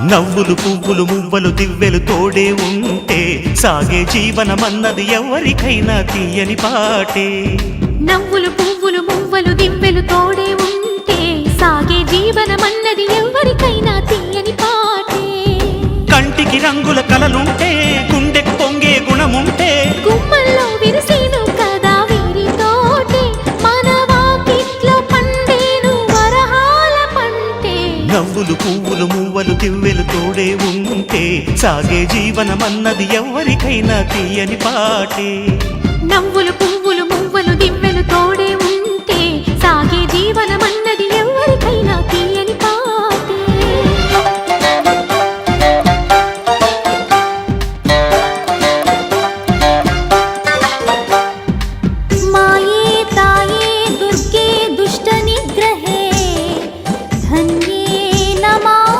నవ్వులు పువ్వులు మువ్వలు దివ్వెలు తోడే ఉంటే సాగే జీవనమన్నది ఎవరికైనా తీయని పాటే. నవ్వులు పువ్వులు మువ్వలు దివ్వెలు తోడే ఉంటే సాగే జీవనమన్నది ఎవరికైనా తీయని పాటే. కంటికి రంగుల కలలుంటే గుండెకు పొంగే గుణముంటే గుమ్మల్లో విరిసేను కదా వీరితోటే మన వాకిట్లో పండేను వరహాల పంటే. నవ్వులు పువ్వులు మువ్వలు దివ్వెలు తోడే ఉంటే సాగే జీవనమన్నది ఎవరికైనా తీయని పాటే. నవ్వులు పువ్వులు